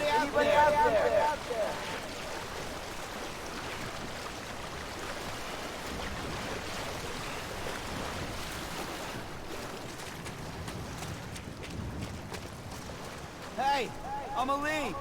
Anybody out there? Hey, I'm Ali.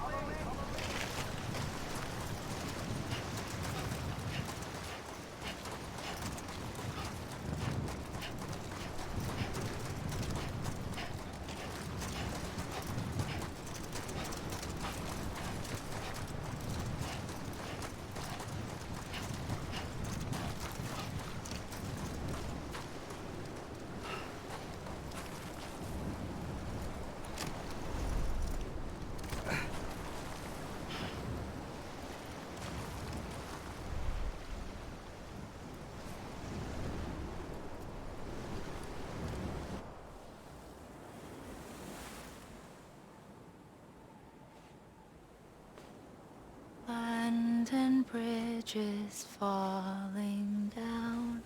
London Bridge is falling down,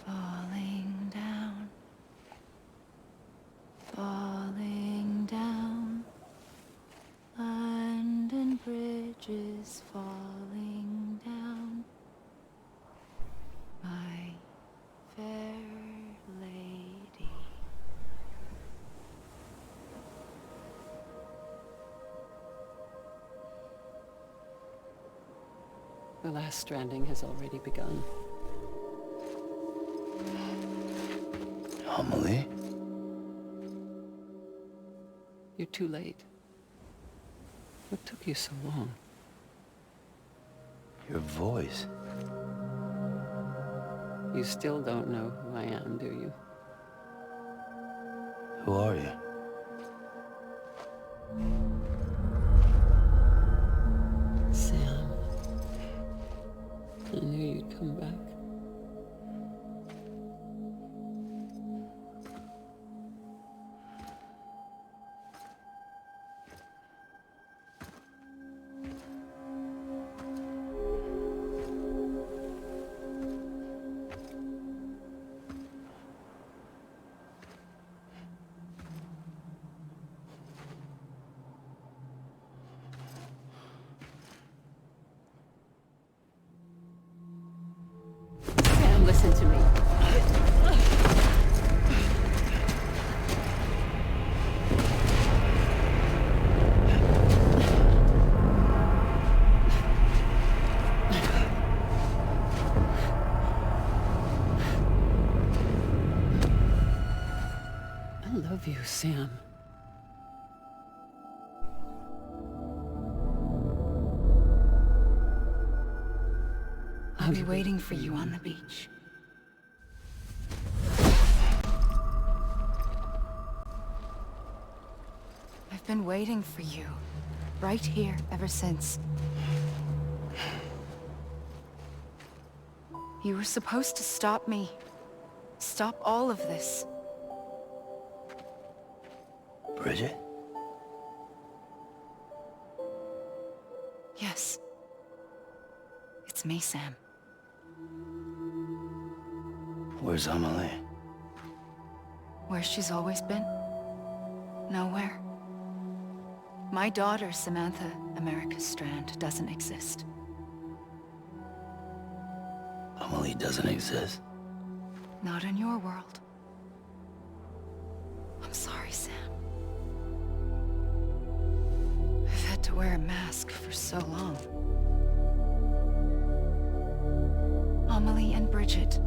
falling down, falling down. London Bridge is falling down, my fair lady. The last stranding has already begun. Amelie? You're too late. What took you so long? Your voice. You still don't know who I am, do you? Who are you? Sam. I knew you'd come back. Sam, listen to me. I love you, Sam. I'll be waiting for you on the beach. I've been waiting for you, right here, ever since. You were supposed to stop me. Stop all of this. Bridget? Yes. It's me, Sam. Where's Amelie? Where she's always been? Nowhere. My daughter, Samantha America Strand, doesn't exist. Amelie doesn't exist. Not in your world. I'm sorry, Sam. I've had to wear a mask for so long. Amelie and Bridget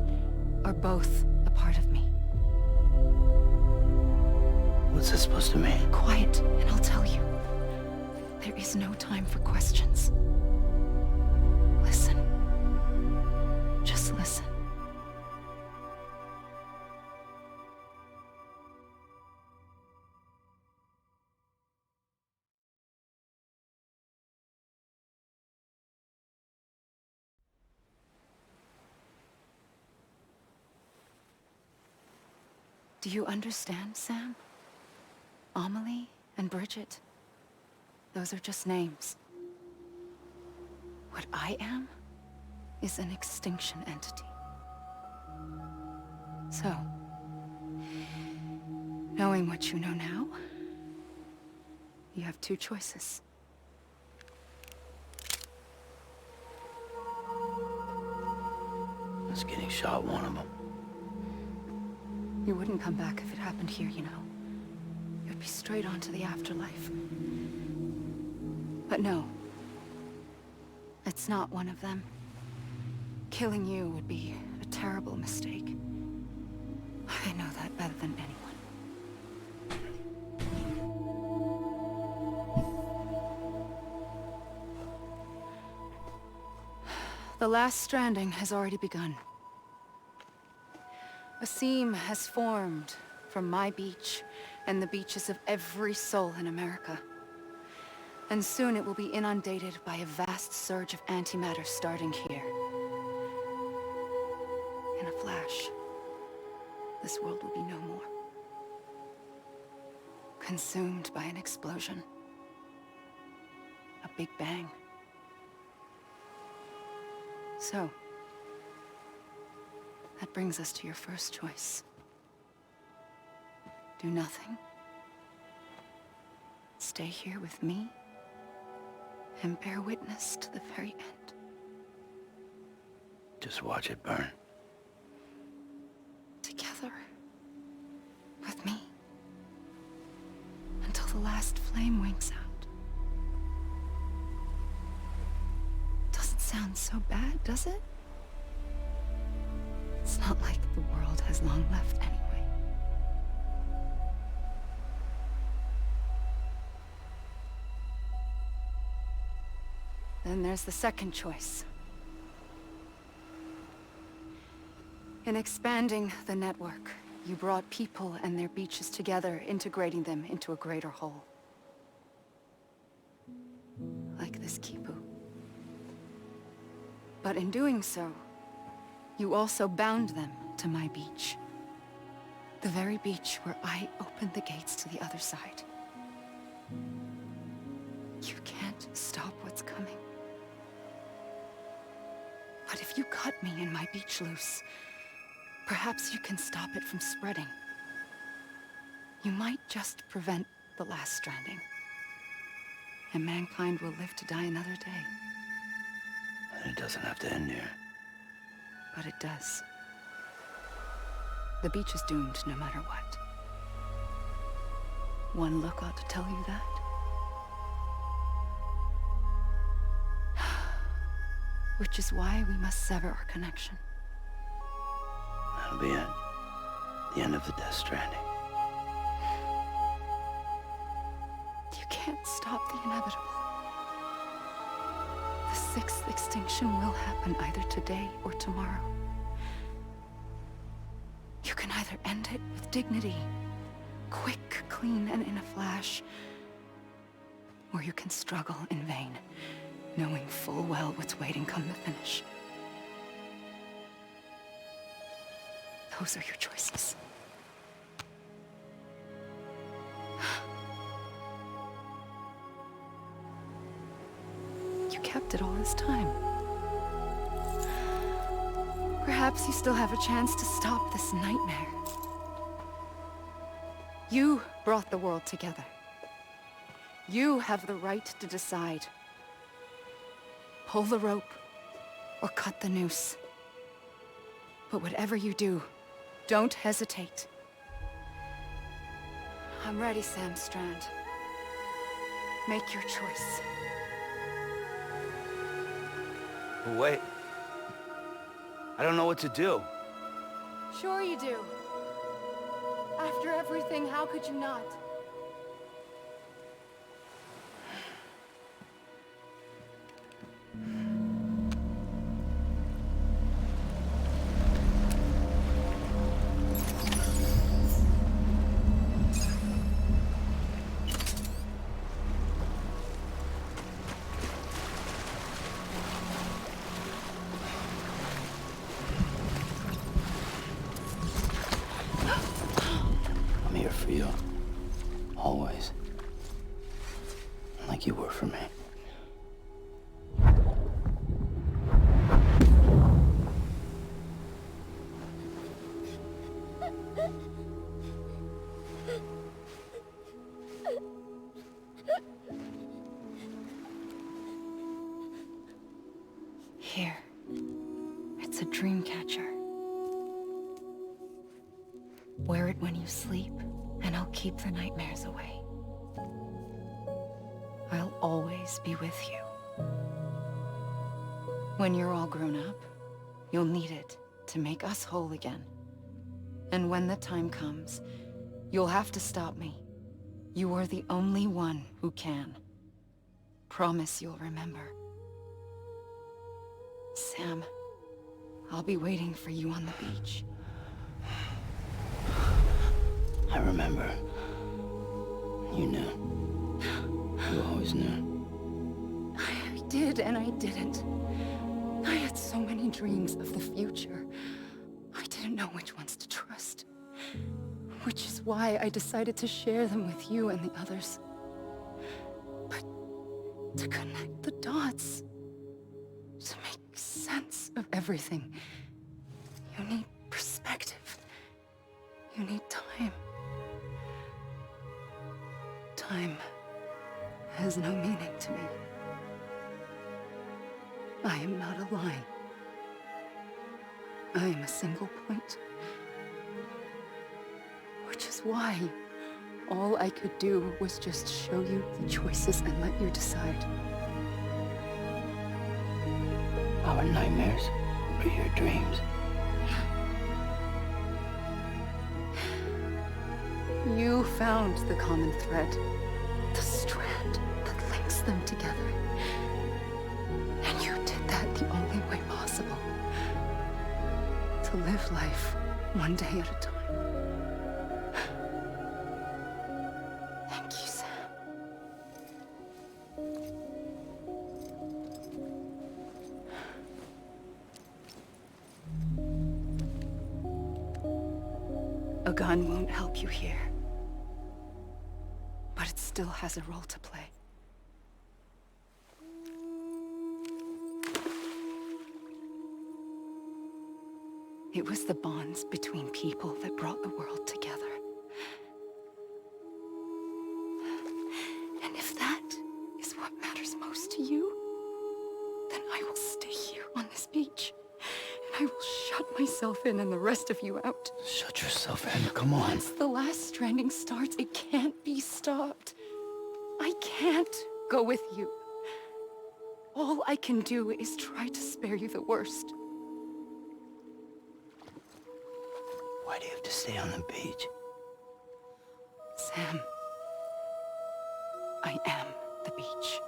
are both a part of me. What's this supposed to mean? Quiet, and I'll tell you. There is no time for questions. Listen. Just listen. Do you understand, Sam? Amelie and Bridget, those are just names. What I am is an extinction entity. So, knowing what you know now, You have two choices. Was getting shot one of them. You wouldn't come back if it happened here, you know. You'd be straight on to the afterlife. But no. It's not one of them. Killing you would be a terrible mistake. I know that better than anyone. The last stranding has already begun. A seam has formed from my beach and the beaches of every soul in America. And soon it will be inundated by a vast surge of antimatter starting here. In a flash, this world will be no more. Consumed by an explosion. A big bang. So, that brings us to your first choice. Do nothing. Stay here with me and bear witness to the very end. Just watch it burn. Together. With me. Until the last flame winks out. Doesn't sound so bad, does it? It's not like the world has long left anyway. Then there's the second choice. In expanding the network, you brought people and their beaches together, integrating them into a greater whole. Like this Kipu. But in doing so, you also bound them to my beach. The very beach where I opened the gates to the other side. You can't stop what's coming. But if you cut me and my beach loose, perhaps you can stop it from spreading. You might just prevent the last stranding. And mankind will live to die another day. And it doesn't have to end here. But it does. The beach is doomed no matter what. One look ought to tell you that. Which is why we must sever our connection. That'll be it. The end of the Death Stranding. You can't stop the inevitable. The sixth extinction will happen either today or tomorrow. You can either end it with dignity, quick, clean, and in a flash, or you can struggle in vain, knowing full well what's waiting come the finish. Those are your choices. You kept it all this time. Perhaps you still have a chance to stop this nightmare. You brought the world together. You have the right to decide. Pull the rope or cut the noose. But whatever you do, don't hesitate. I'm ready, Sam Strand. Make your choice. But wait. I don't know what to do. Sure you do. After everything, how could you not? I'm here for you. Always. Like you were for me. Here. It's a dream catcher. Wear it when you sleep, and I'll keep the nightmares away. I'll always be with you. When you're all grown up, you'll need it to make us whole again. And when the time comes, you'll have to stop me. You are the only one who can. Promise you'll remember. Sam, I'll be waiting for you on the beach. I remember. You knew. You always knew. I did and I didn't. I had so many dreams of the future. I didn't know which ones to trust. Which is why I decided to share them with you and the others. But to connect the dots, to make sense of everything, you need perspective. You need time. Time has no meaning to me. I am not a line. I am a single point. Which is why all I could do was just show you the choices and let you decide. Our nightmares or your dreams? You found the common thread, the strand that links them together. And you did that the only way possible. To live life one day at a time. Thank you, Sam. A gun won't help you here. But it still has a role to play. It was the bonds between people that brought the world together. And if that is what matters most to you, then I will stay here on this beach. And I will shut myself in and the rest of you out. Shut yourself in, come on. Once the last stranding starts, it can't be stopped. I can't go with you. All I can do is try to spare you the worst. Why do you have to stay on the beach? Sam, I am the beach.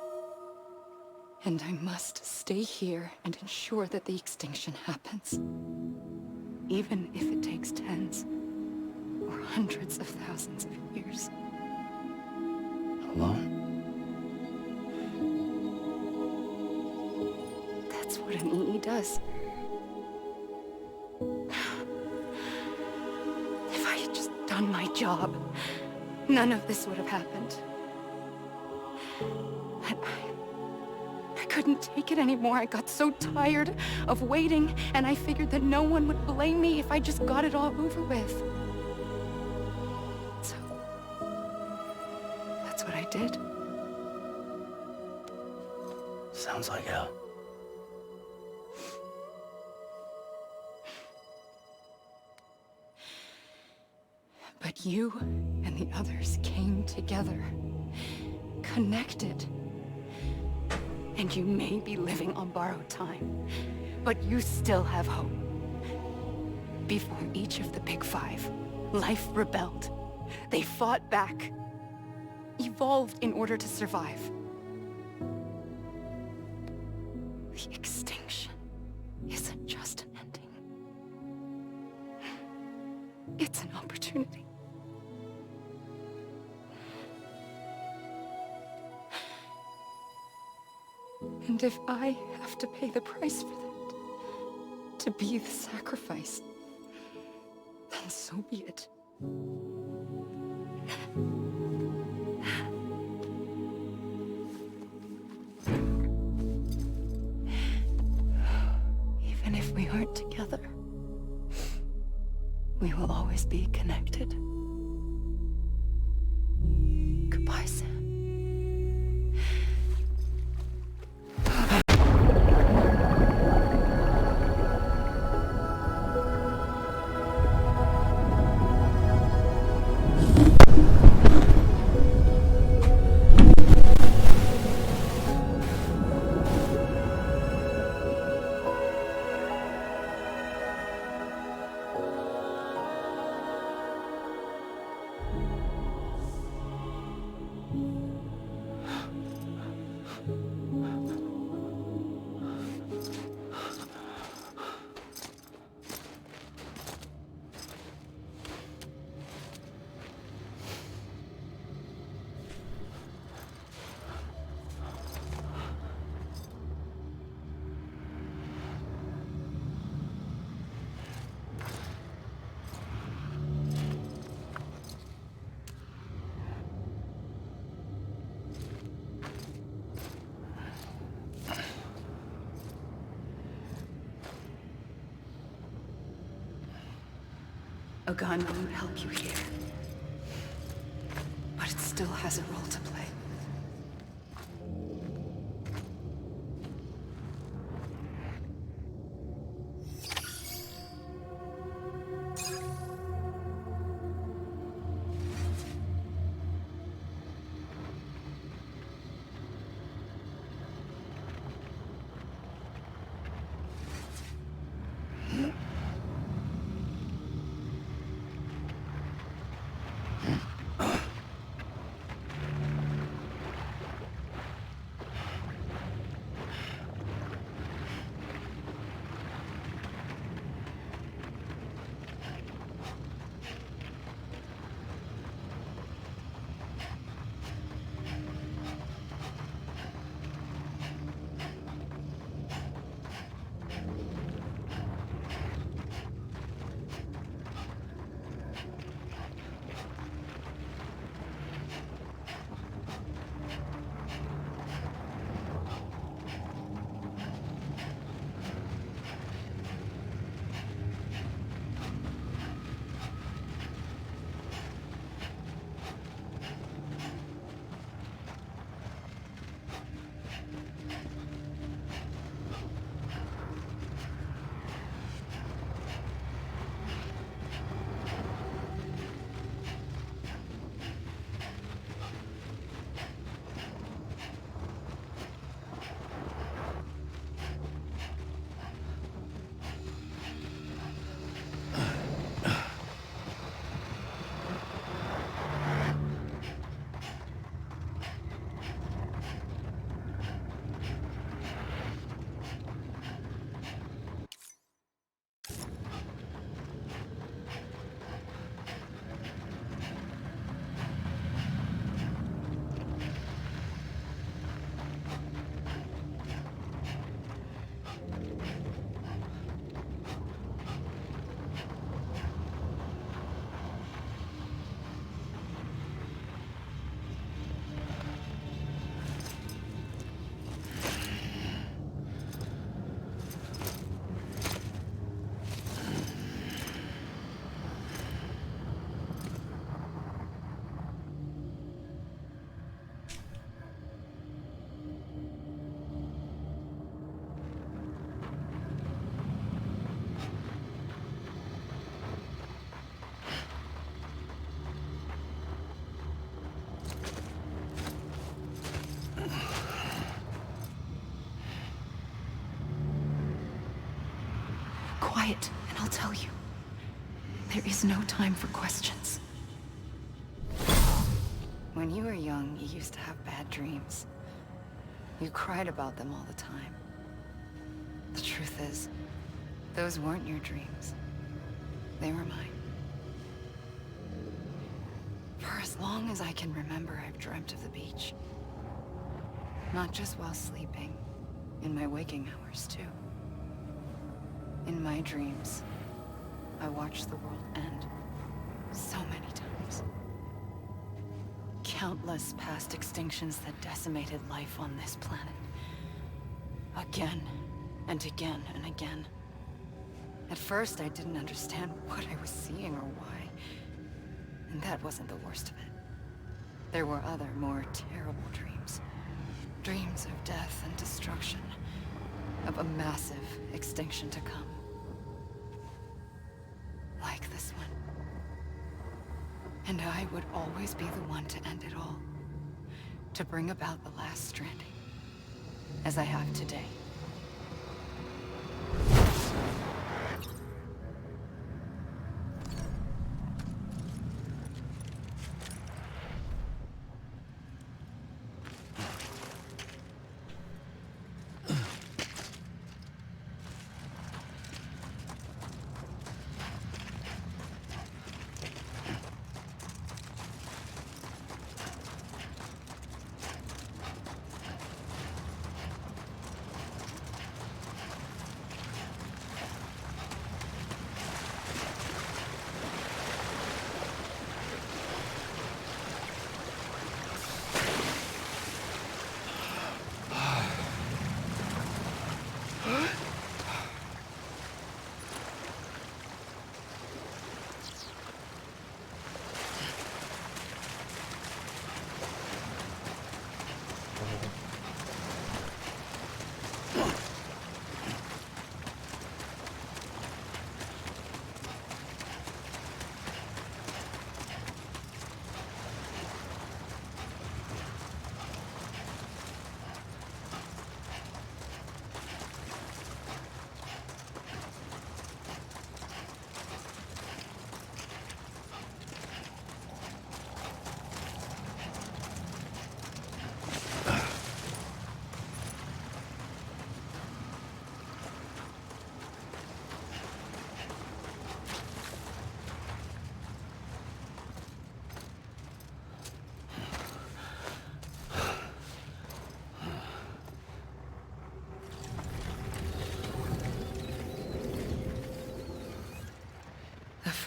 And I must stay here and ensure that the extinction happens. Even if it takes tens or hundreds of thousands of years. Alone? That's what an EE does. If I had just done my job, none of this would have happened. But I couldn't take it anymore. I got so tired of waiting, and I figured that no one would blame me if I just got it all over with. So, that's what I did. Sounds like hell. But you and the others came together, connected. And you may be living on borrowed time, but you still have hope. Before each of the Big Five, life rebelled. They fought back, evolved in order to survive. The extinction isn't just an ending. It's an opportunity. And if I have to pay the price for that, to be the sacrifice, then so be it. Even if we aren't together, we will always be connected. Goodbye, Sam. A gun won't help you here. But it still has a role to play. Quiet, and I'll tell you. There is no time for questions. When you were young, you used to have bad dreams. You cried about them all the time. The truth is, those weren't your dreams. They were mine. For as long as I can remember, I've dreamt of the beach. Not just while sleeping, in my waking hours, too. In my dreams, I watched the world end so many times. Countless past extinctions that decimated life on this planet. Again, and again, and again. At first, I didn't understand what I was seeing or why. And that wasn't the worst of it. There were other, more terrible dreams. Dreams of death and destruction. Of a massive extinction to come. Like this one. And I would always be the one to end it all. To bring about the last stranding. As I have today.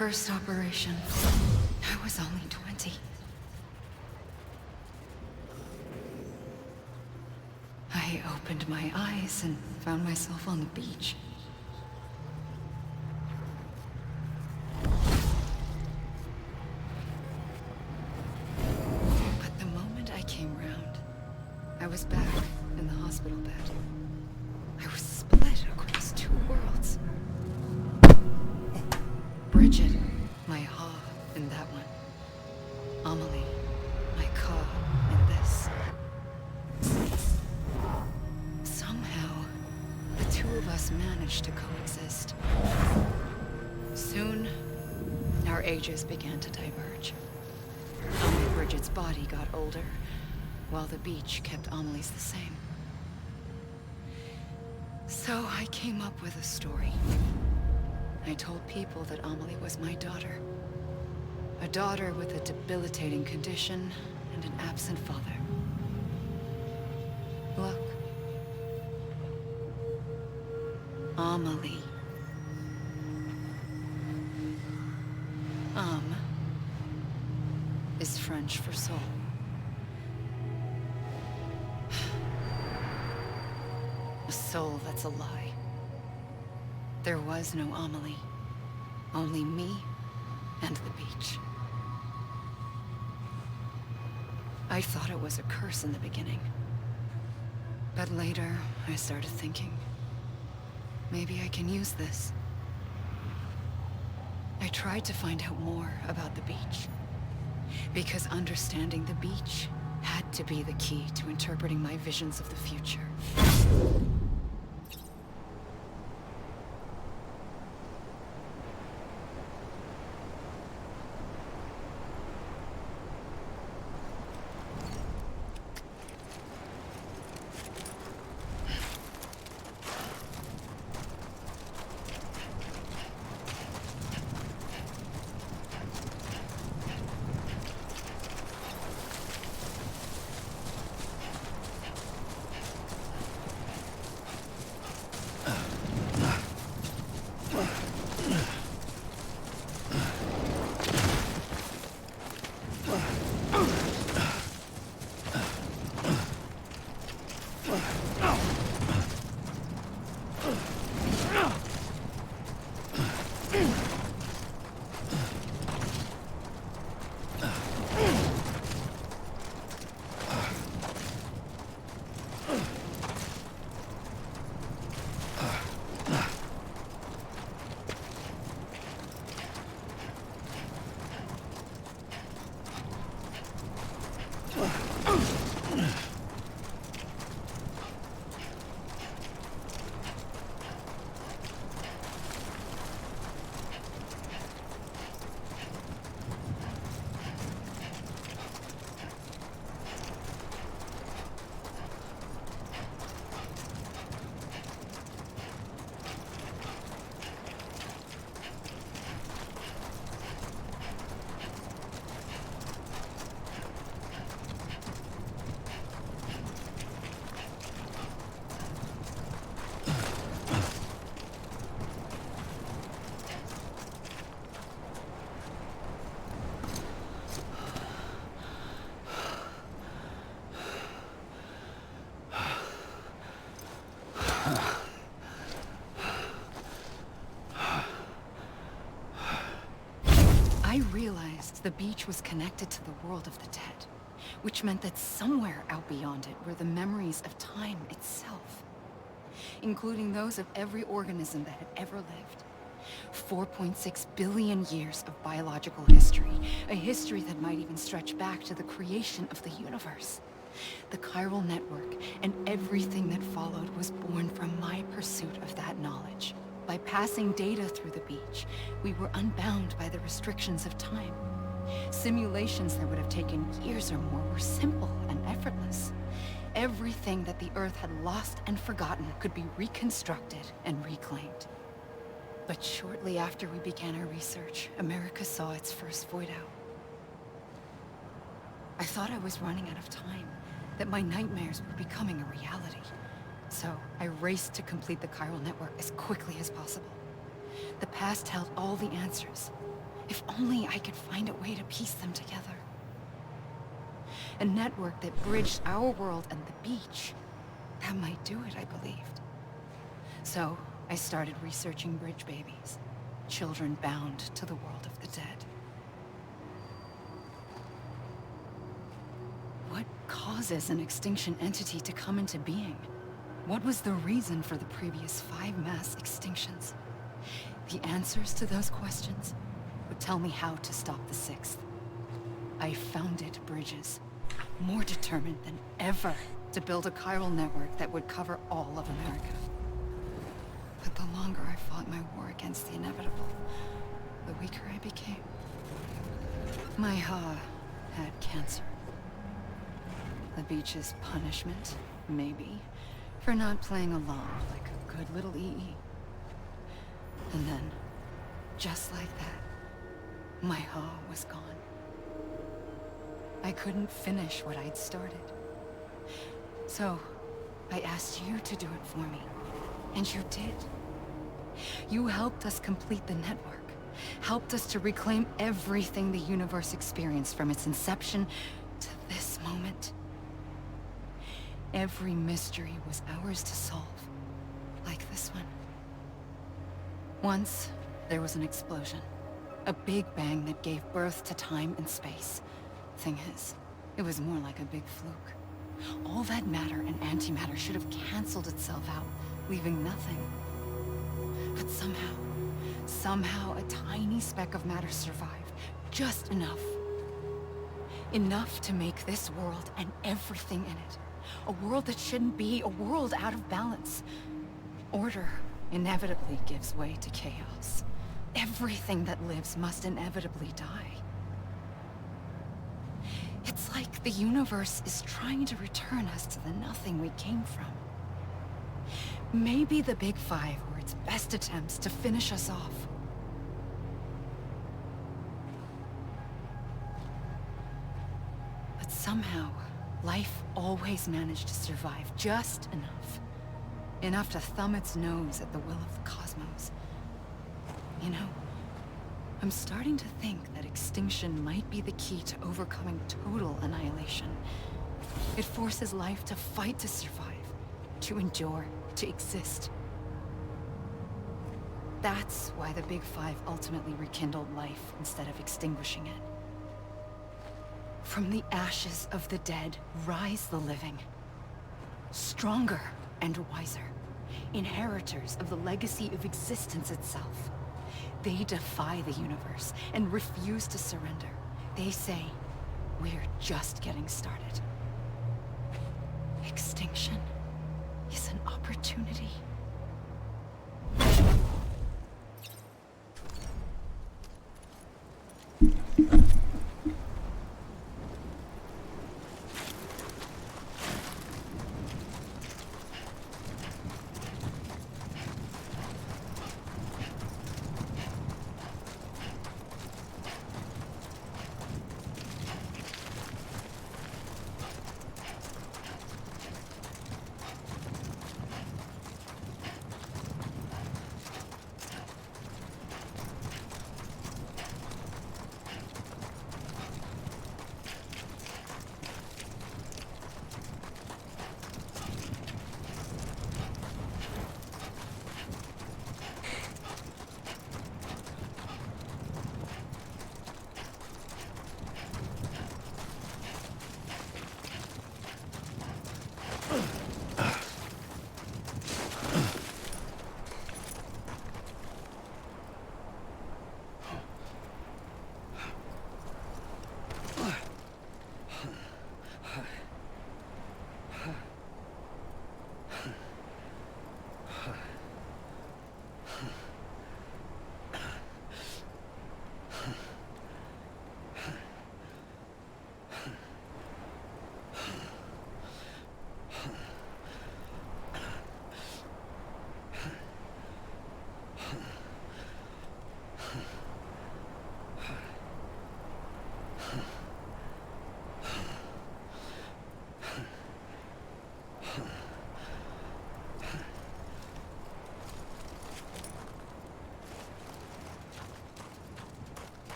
first operation, I was only 20. I opened my eyes and found myself on the beach. But the moment I came round, I was back in the hospital bed. I was split across two worlds. Bridget, my Ha in that one. Amelie, my Ka in this. Somehow, the two of us managed to coexist. Soon, our ages began to diverge. Only Bridget's body got older, while the beach kept Amelie's the same. So I came up with a story. I told people that Amelie was my daughter. A daughter with a debilitating condition and an absent father. Look. Amelie. Is French for soul. A soul that's a lie. There was no Amelie. Only me and the beach. I thought it was a curse in the beginning. But later, I started thinking, maybe I can use this. I tried to find out more about the beach. Because understanding the beach had to be the key to interpreting my visions of the future. I realized the beach was connected to the world of the dead, which meant that somewhere out beyond it were the memories of time itself, including those of every organism that had ever lived. 4.6 billion years of biological history, a history that might even stretch back to the creation of the universe. The chiral network and everything that followed was born from my pursuit of that knowledge. By passing data through the beach, we were unbound by the restrictions of time. Simulations that would have taken years or more were simple and effortless. Everything that the Earth had lost and forgotten could be reconstructed and reclaimed. But shortly after we began our research, America saw its first void out. I thought I was running out of time, that my nightmares were becoming a reality. So I raced to complete the chiral network as quickly as possible. The past held all the answers. If only I could find a way to piece them together. A network that bridged our world and the beach. That might do it, I believed. So, I started researching bridge babies. Children bound to the world of the dead. What causes an extinction entity to come into being? What was the reason for the previous 5 mass extinctions? The answers to those questions would tell me how to stop the 6th. I founded bridges, more determined than ever to build a chiral network that would cover all of America. But the longer I fought my war against the inevitable, the weaker I became. My Ha had cancer. The beach's punishment, maybe, for not playing along like a good little EE. And then, just like that, my Ha was gone. I couldn't finish what I'd started. So, I asked you to do it for me. And you did. You helped us complete the network. Helped us to reclaim everything the universe experienced from its inception to this moment. Every mystery was ours to solve. Like this one. Once, there was an explosion. A big bang that gave birth to time and space. Thing is, it was more like a big fluke. All that matter and antimatter should have canceled itself out, leaving nothing. But somehow a tiny speck of matter survived. Just enough. Enough to make this world and everything in it. A world that shouldn't be, a world out of balance. Order inevitably gives way to chaos. Everything that lives must inevitably die. It's like the universe is trying to return us to the nothing we came from. Maybe the Big Five were its best attempts to finish us off. But somehow, life always managed to survive just enough. Enough to thumb its nose at the will of the cosmos. You know, I'm starting to think that extinction might be the key to overcoming total annihilation. It forces life to fight to survive, to endure, to exist. That's why the Big Five ultimately rekindled life instead of extinguishing it. From the ashes of the dead rise the living. Stronger and wiser. Inheritors of the legacy of existence itself. They defy the universe and refuse to surrender. They say, we're just getting started. Extinction is an opportunity.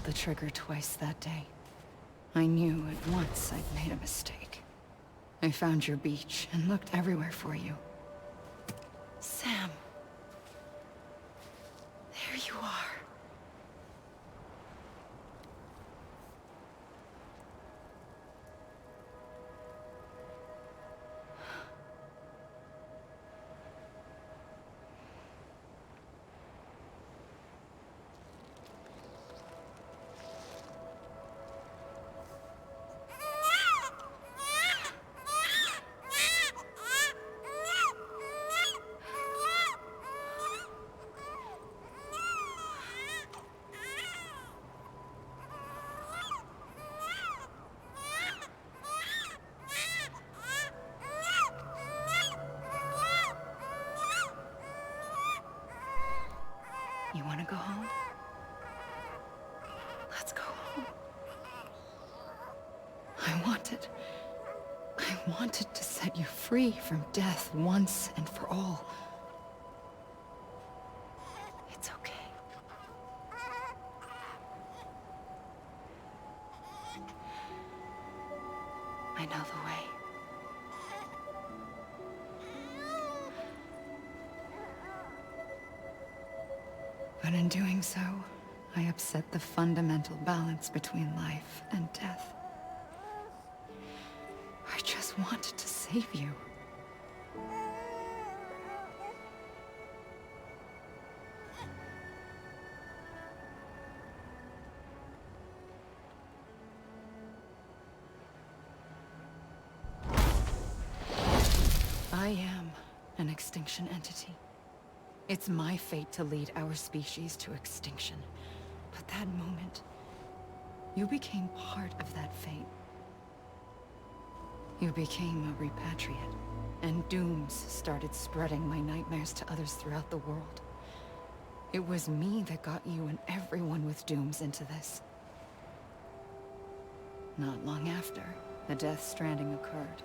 pulled the trigger twice that day. I knew at once I'd made a mistake. I found your beach and looked everywhere for you. Sam. There you are. You want to go home? Let's go home. I wanted to set you free from death once and for all. It's okay. I know the way. But in doing so, I upset the fundamental balance between life and death. I just wanted to save you. I am an extinction entity. It's my fate to lead our species to extinction. But that moment, you became part of that fate. You became a repatriate, and dooms started spreading my nightmares to others throughout the world. It was me that got you and everyone with dooms into this. Not long after, the Death Stranding occurred.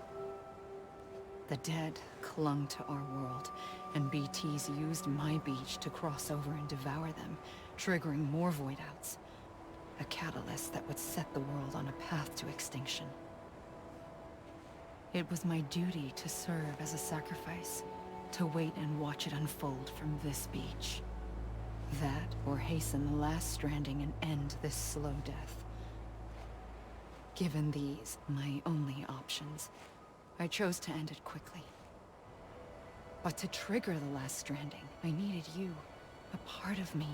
The dead clung to our world, and BTs used my beach to cross over and devour them, triggering more void-outs. A catalyst that would set the world on a path to extinction. It was my duty to serve as a sacrifice, to wait and watch it unfold from this beach. That, or hasten the last stranding and end this slow death. Given these, my only options, I chose to end it quickly. But to trigger the last stranding, I needed you, a part of me.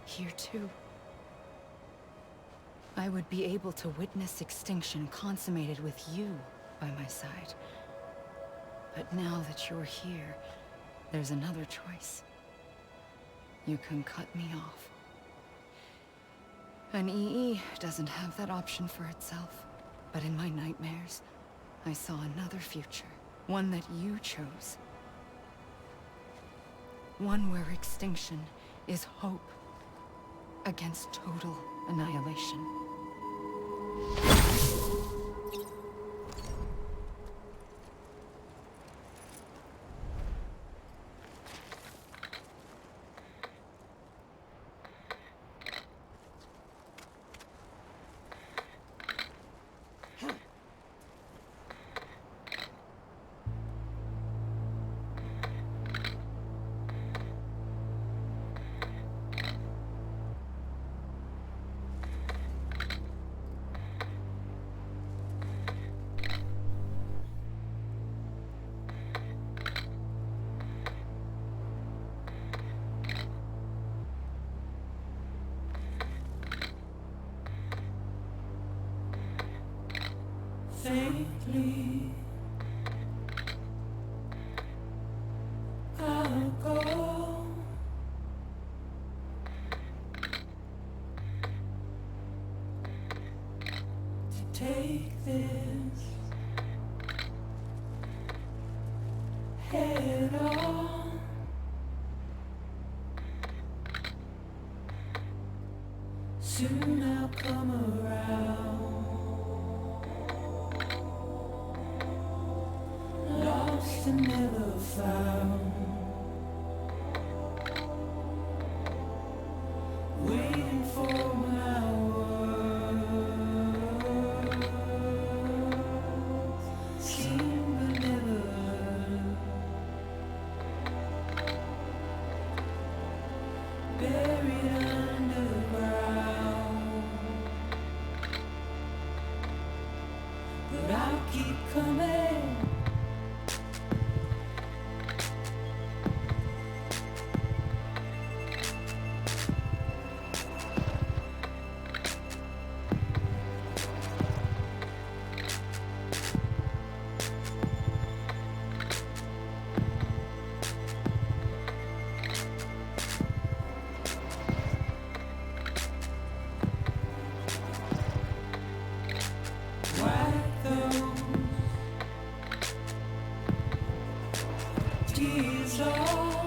Here too. I would be able to witness extinction consummated with you by my side. But now that you're here, there's another choice. You can cut me off. An EE doesn't have that option for itself. But in my nightmares, I saw another future. One that you chose. One where extinction is hope against total annihilation. Faintly, I'll go to take this head on. Soon I'll come around. Lost and never found, waiting for coming. Wipe those tears off.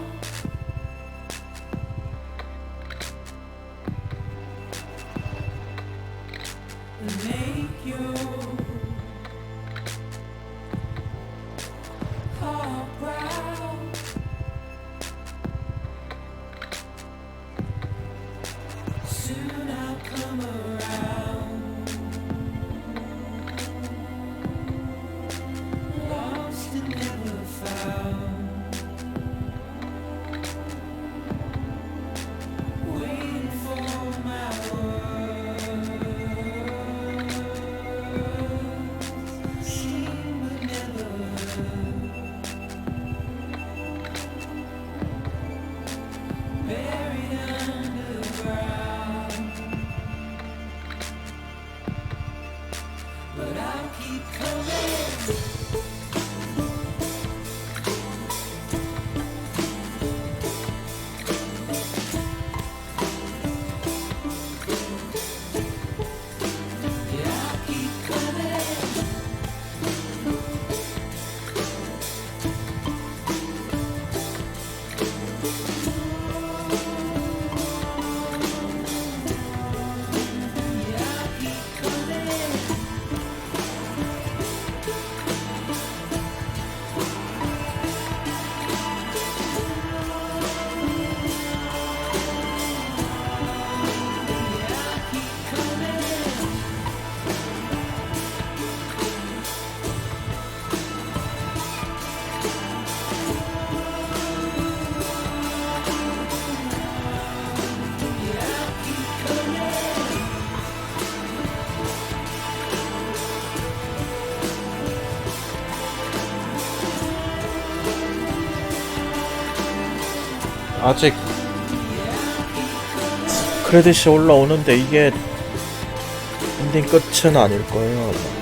And make your heart proud. Soon I'll come around. Lost and never found. Waiting for my words. Seen but never heard. Buried underground. But I'll keep coming. Yeah, I'll keep coming. Yeah, I'll keep coming. Yeah, I'll keep coming. Yeah, I'll keep coming. 아직 크레딧이 올라오는데 이게 엔딩 끝은 아닐 거예요. 아마.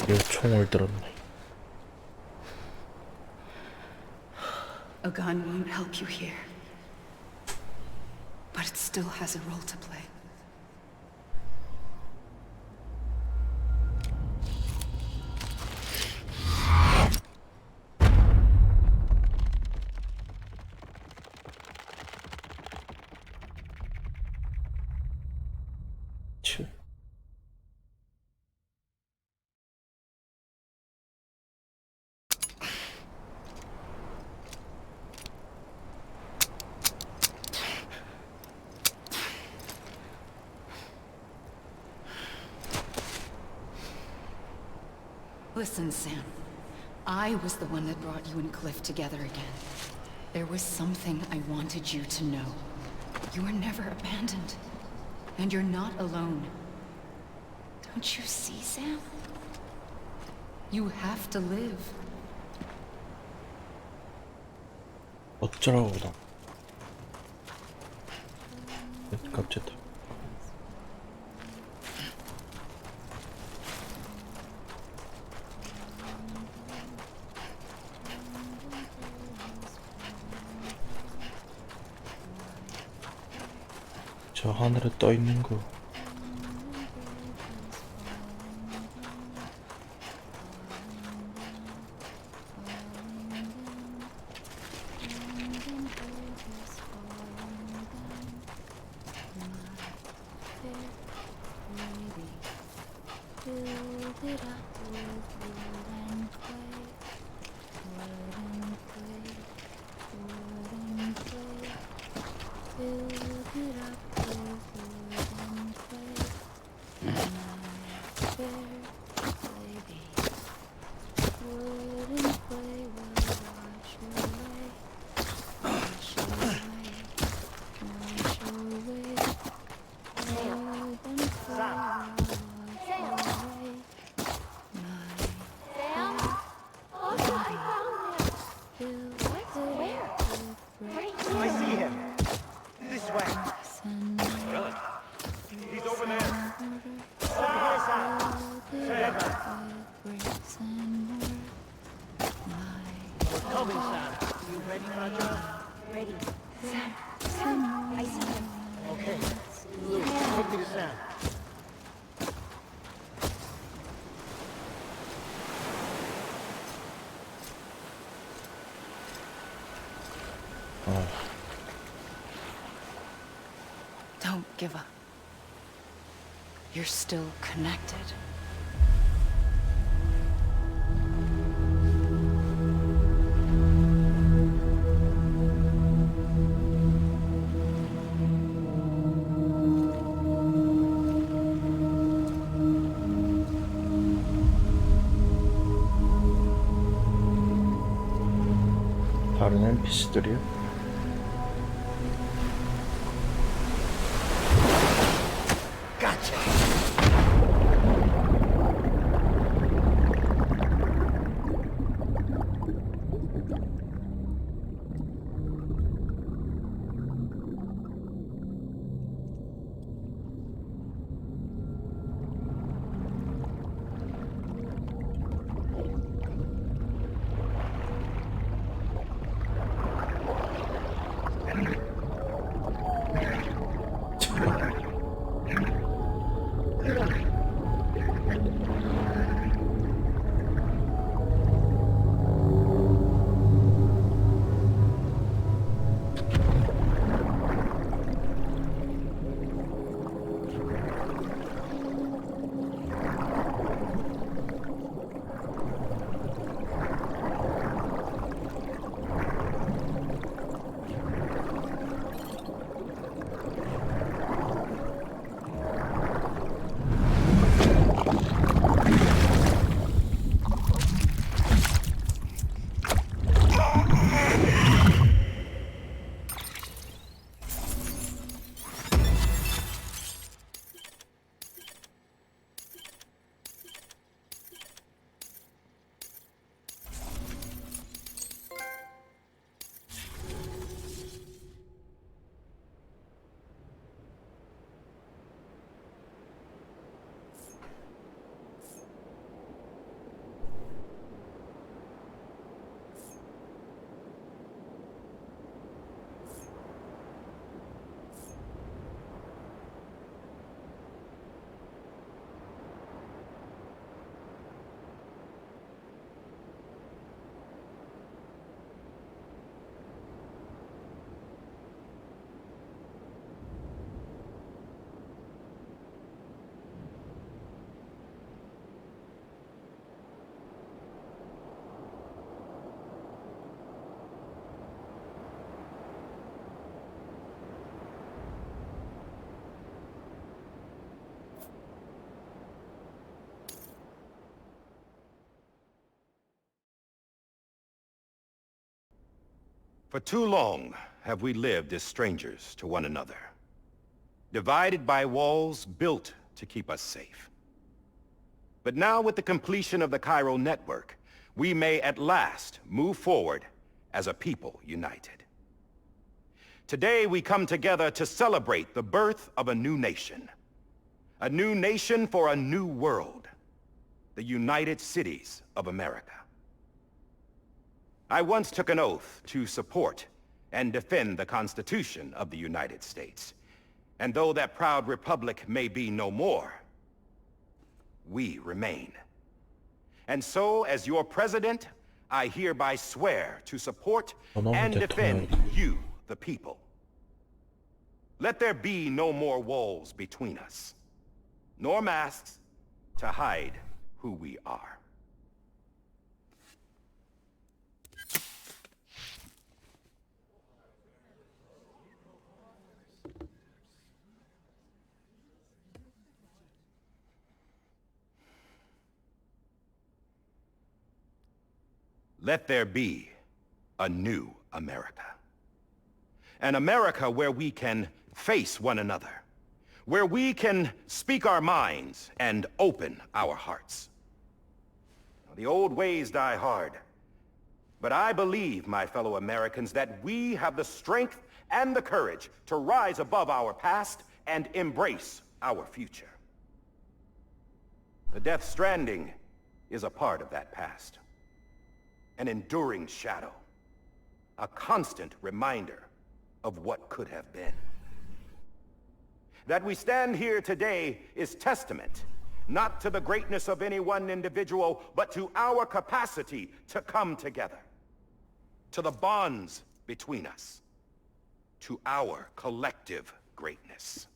이 총을 들었네. A gun won't help you here. But it still has a role to play. 치. Listen, Sam. I was the one that brought you and Cliff together again. There was something I wanted you to know. You were never abandoned. And you're not alone. Don't you see, Sam? You have to live. 어쩌라고 나. 깜짝이야. 저 하늘에 떠 있는 거. I see him. This way. Really? He's over there. Over here, Sam. We're coming, Sam. You ready for our job? Ready. Sam, I see him. Okay. Lou, take me to Sam. Don't give up. You're still connected. 다른 NPC들이요? For too long have we lived as strangers to one another, divided by walls built to keep us safe. But now with the completion of the Cairo network, we may at last move forward as a people united. Today we come together to celebrate the birth of a new nation for a new world, the United Cities of America. I once took an oath to support and defend the Constitution of the United States. And though that proud republic may be no more, we remain. And so, as your president, I hereby swear to support and defend you, the people. Let there be no more walls between us, nor masks to hide who we are. Let there be a new America. An America where we can face one another, where we can speak our minds and open our hearts. The old ways die hard, but I believe, my fellow Americans, that we have the strength and the courage to rise above our past and embrace our future. The Death Stranding is a part of that past. An enduring shadow, a constant reminder of what could have been. That we stand here today is testament, not to the greatness of any one individual, but to our capacity to come together, to the bonds between us, to our collective greatness.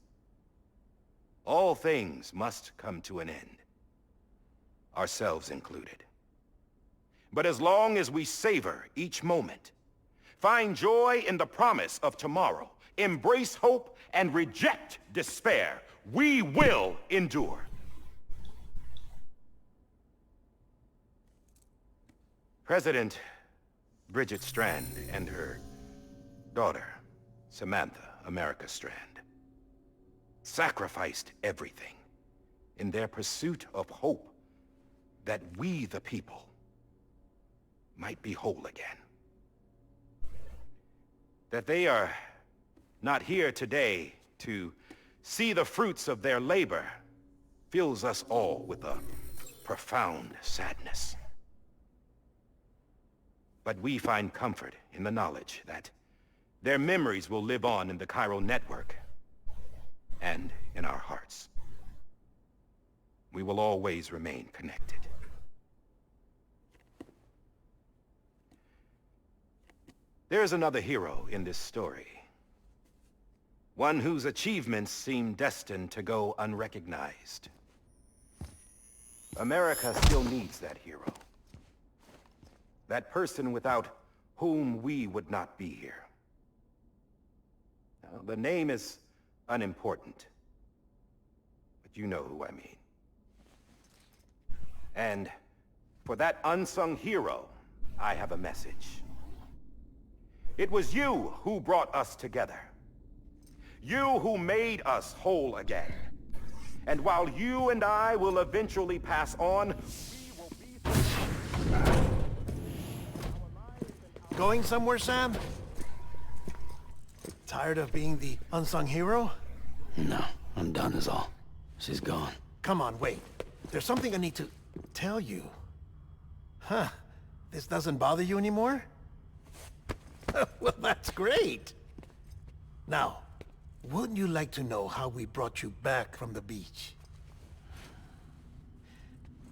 All things must come to an end, ourselves included. But as long as we savor each moment, find joy in the promise of tomorrow, embrace hope, and reject despair, we will endure. President Bridget Strand and her daughter, Samantha America Strand, sacrificed everything in their pursuit of hope that we, the people, might be whole again. That they are not here today to see the fruits of their labor fills us all with a profound sadness. But we find comfort in the knowledge that their memories will live on in the Cairo network and in our hearts. We will always remain connected. There's another hero in this story. One whose achievements seem destined to go unrecognized. America still needs that hero. That person without whom we would not be here. Now, the name is unimportant, but you know who I mean. And for that unsung hero, I have a message. It was you who brought us together. You who made us whole again. And while you and I will eventually pass on, we will be... Going somewhere, Sam? Tired of being the unsung hero? No, I'm done is all. She's gone. Come on, wait. There's something I need to tell you. Huh. This doesn't bother you anymore? Well, that's great. Now, wouldn't you like to know how we brought you back from the beach?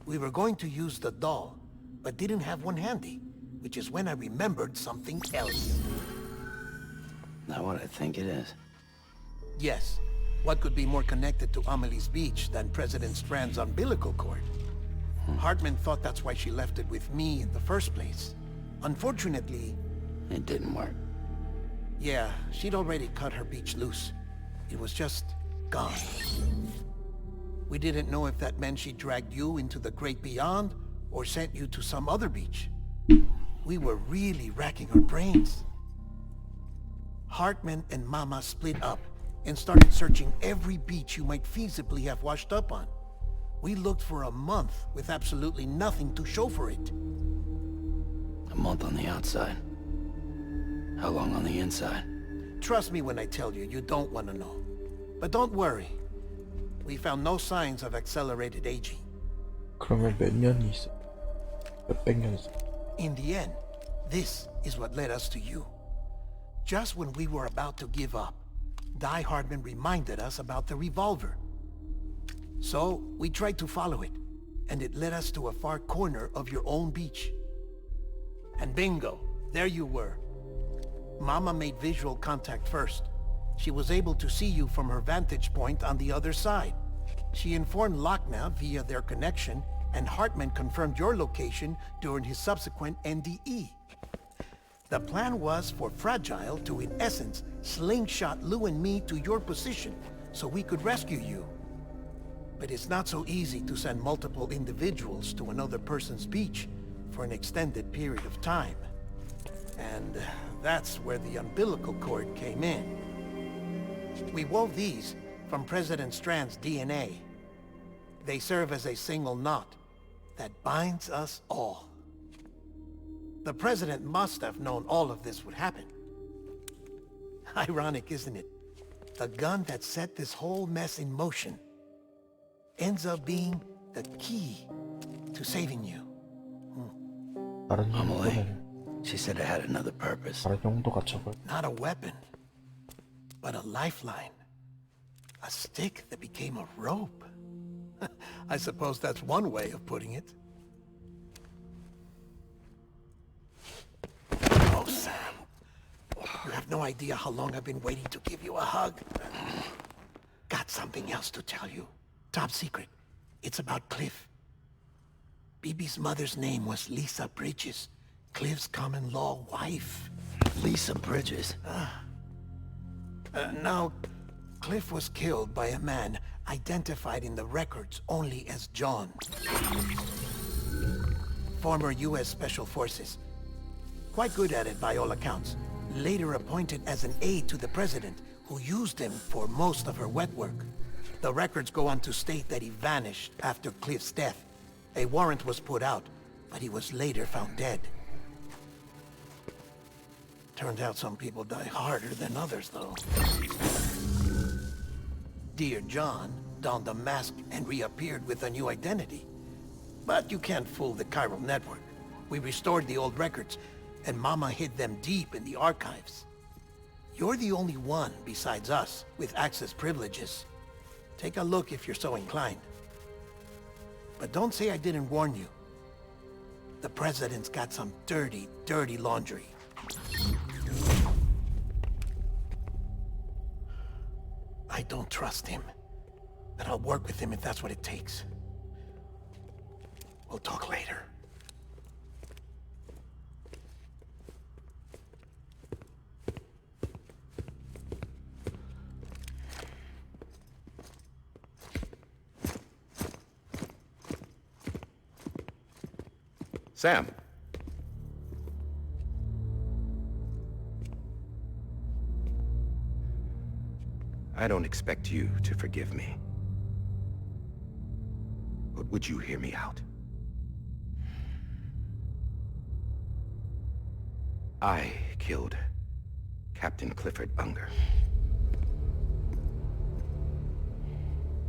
We were going to use the doll, but didn't have one handy, which is when I remembered something else. Not what I think it is. Yes. What could be more connected to Amelie's beach than President Strand's umbilical cord? Hartman thought that's why she left it with me in the first place. Unfortunately... It didn't work. Yeah, she'd already cut her beach loose. It was just gone. We didn't know if that meant she dragged you into the great beyond, or sent you to some other beach. We were really racking our brains. Hartman and Mama split up and started searching every beach you might feasibly have washed up on. We looked for a month with absolutely nothing to show for it. A month on the outside. How long on the inside? Trust me when I tell you, you don't want to know. But don't worry. We found no signs of accelerated aging. 그러면 몇 년이 있어? 몇백 년 있어? In the end, this is what led us to you. Just when we were about to give up, Die Hardman reminded us about the revolver. So, we tried to follow it, and it led us to a far corner of your own beach. And bingo, there you were. Mama made visual contact first. She was able to see you from her vantage point on the other side. She informed Lochna via their connection, and Hartman confirmed your location during his subsequent NDE. The plan was for Fragile to, in essence, slingshot Lou and me to your position so we could rescue you. But it's not so easy to send multiple individuals to another person's beach for an extended period of time. And that's where the umbilical cord came in. We wove these from President Strand's DNA. They serve as a single knot that binds us all. The President must have known all of this would happen. Ironic, isn't it? The gun that set this whole mess in motion ends up being the key to saving you. 다른 Amelie, 용도는 she said it had another purpose. 다른 용도가 저걸. Not a weapon, but a lifeline. A stick that became a rope. I suppose that's one way of putting it. Oh, Sam. You have no idea how long I've been waiting to give you a hug. Got something else to tell you. Top secret. It's about Cliff. Bibi's mother's name was Lisa Bridges, Cliff's common-law wife. Lisa Bridges. Now, Cliff was killed by a man identified in the records only as John. Former U.S. Special Forces. Quite good at it by all accounts. Later appointed as an aide to the president, who used him for most of her wet work. The records go on to state that he vanished after Cliff's death. A warrant was put out, but he was later found dead. Turned out some people die harder than others, though. Dear John donned a mask and reappeared with a new identity. But you can't fool the chiral network. We restored the old records, and Mama hid them deep in the archives. You're the only one, besides us, with access privileges. Take a look if you're so inclined. But don't say I didn't warn you. The President's got some dirty, dirty laundry. I don't trust him, but I'll work with him if that's what it takes. We'll talk later. Sam. I don't expect you to forgive me. But would you hear me out? I killed Captain Clifford Unger.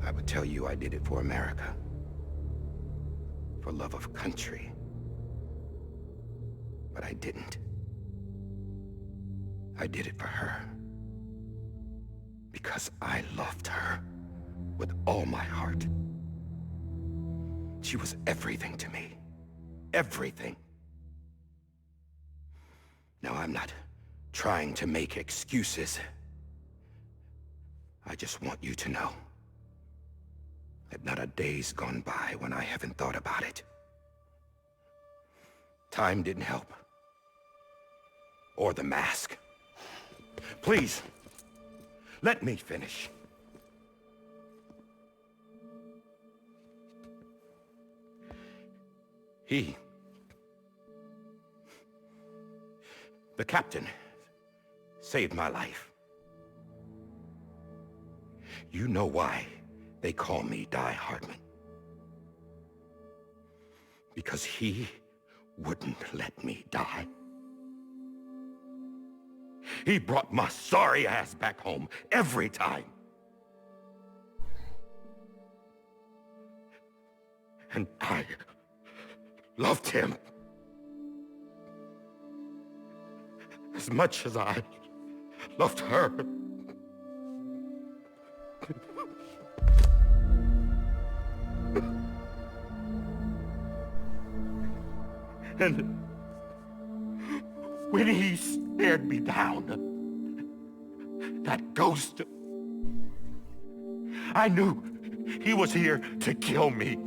I would tell you I did it for America. For love of country. But I didn't. I did it for her. Because I loved her with all my heart. She was everything to me. Everything. Now, I'm not trying to make excuses. I just want you to know that not a day's gone by when I haven't thought about it. Time didn't help. Or the mask. Please, let me finish. The captain saved my life. You know why they call me Die Hardman. Because he wouldn't let me die. He brought my sorry ass back home every time. And I loved him as much as I loved her. And when he stared me down, that ghost, I knew he was here to kill me,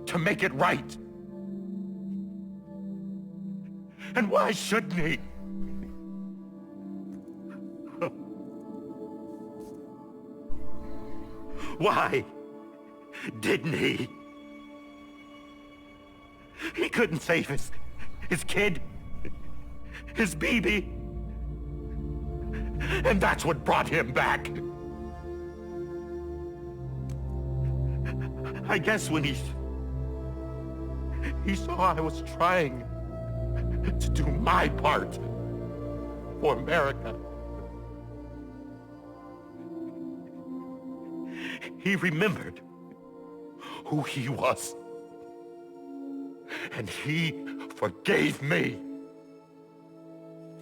to make it right. And why shouldn't he? Why didn't he? He couldn't save his kid, his baby. And that's what brought him back. I guess when he saw I was trying to do my part for America, he remembered who he was. And he forgave me.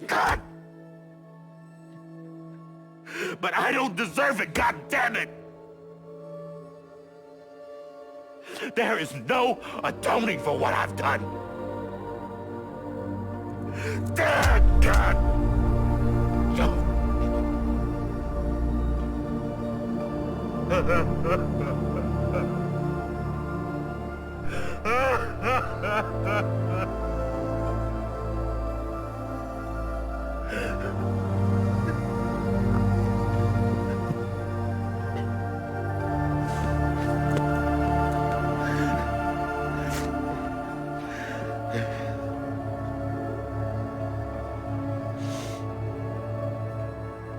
God! But I don't deserve it, God damn it! There is no atoning for what I've done. Damn, God!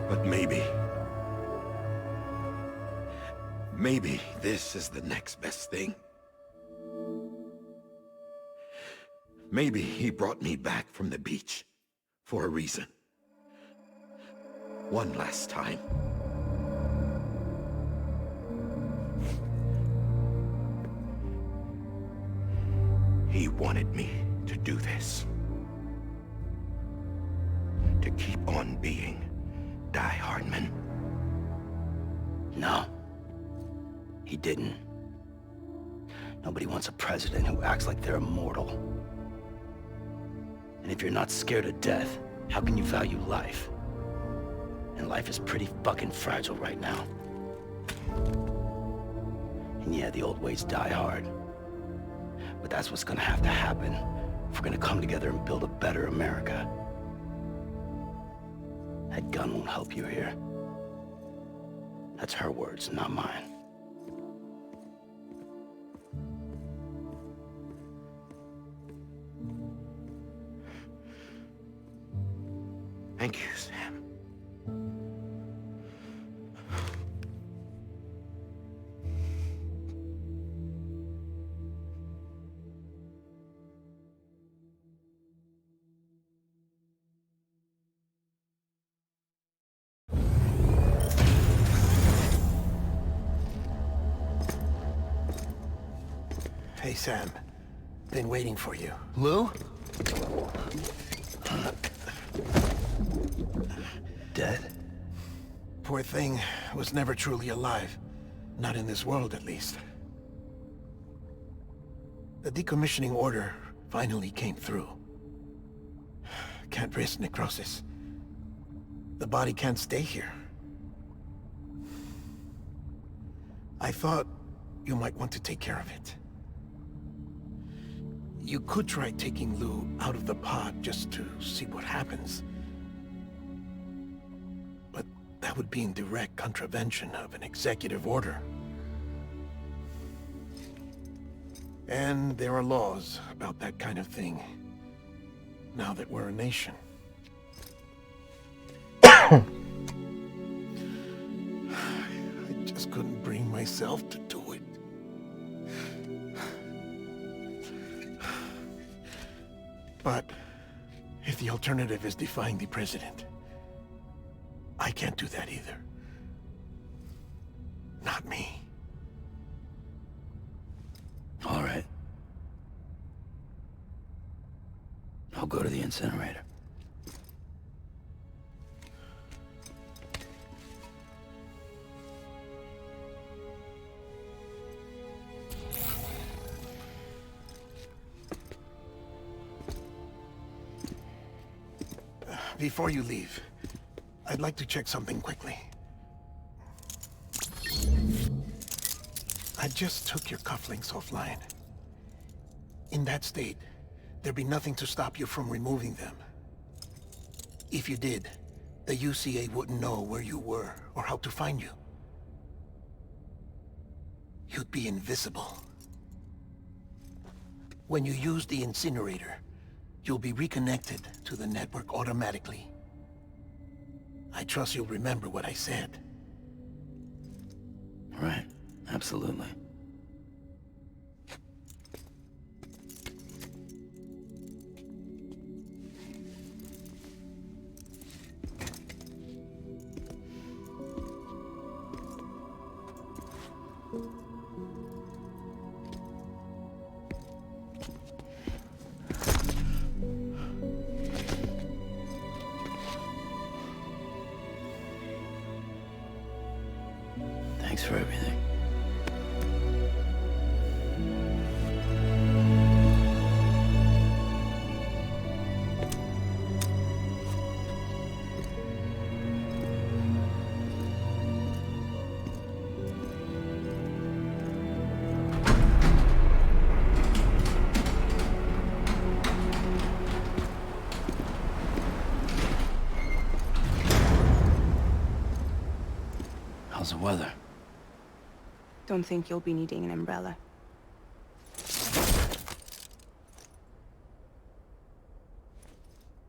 But maybe this is the next best thing. Maybe he brought me back from the beach for a reason. One last time. He wanted me to do this. To keep on being Die Hardman. No. He didn't. Nobody wants a president who acts like they're immortal. And if you're not scared of death, how can you value life? And life is pretty fucking fragile right now. And yeah, the old ways die hard. But that's what's gonna have to happen if we're gonna come together and build a better America. That gun won't help you here. That's her words, not mine. Thank you, Sam. Hey, Sam. Been waiting for you. Lou? Dead? Poor thing was never truly alive. Not in this world, at least. The decommissioning order finally came through. Can't risk necrosis. The body can't stay here. I thought you might want to take care of it. You could try taking Lou out of the pod just to see what happens. But that would be in direct contravention of an executive order. And there are laws about that kind of thing, now that we're a nation. I just couldn't bring myself to do it. But if the alternative is defying the president, I can't do that either. Not me. All right. I'll go to the incinerator. Before you leave, I'd like to check something quickly. I just took your cufflinks offline. In that state, there'd be nothing to stop you from removing them. If you did, the UCA wouldn't know where you were or how to find you. You'd be invisible. When you use the incinerator, you'll be reconnected to the network automatically. I trust you'll remember what I said. Right. Absolutely. Thanks for everything. How's the weather? Don't think you'll be needing an umbrella.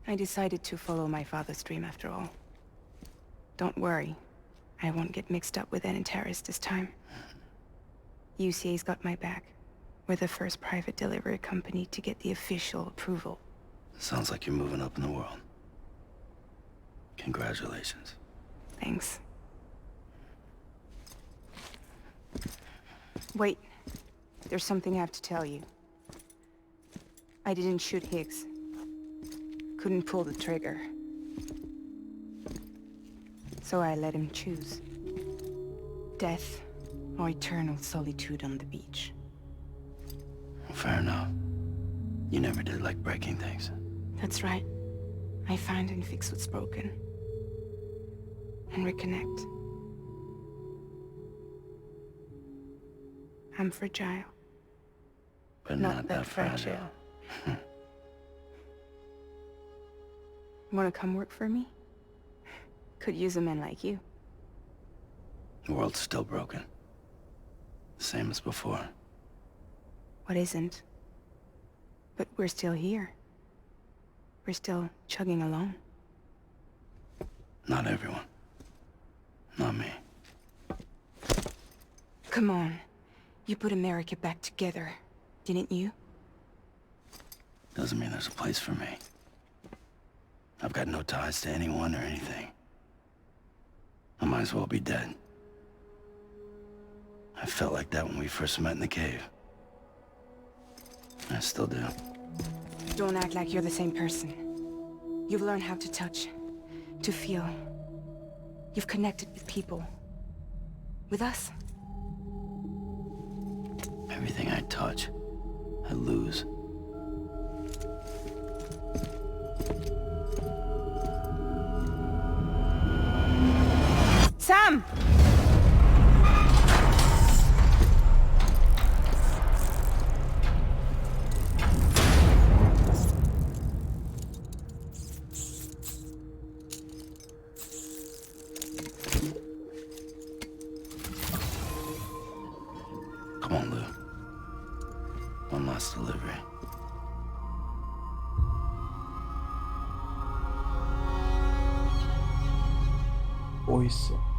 I decided to follow my father's dream after all. Don't worry. I won't get mixed up with any terrorists this time. UCA's got my back. We're the first private delivery company to get the official approval. Sounds like you're moving up in the world. Congratulations. Thanks. Wait. There's something I have to tell you. I didn't shoot Higgs. Couldn't pull the trigger. So I let him choose. Death or eternal solitude on the beach. Fair enough. You never did like breaking things. That's right. I find and fix what's broken. And reconnect. I'm fragile. But not that fragile. Wanna come work for me? Could use a man like you. The world's still broken. The same as before. What isn't? But we're still here. We're still chugging along. Not everyone. Not me. Come on. You put America back together, didn't you? Doesn't mean there's a place for me. I've got no ties to anyone or anything. I might as well be dead. I felt like that when we first met in the cave. I still do. Don't act like you're the same person. You've learned how to touch, to feel. You've connected with people. With us. Everything I touch, I lose. Sam! Come on, Lou. One last delivery. 뭐 있어?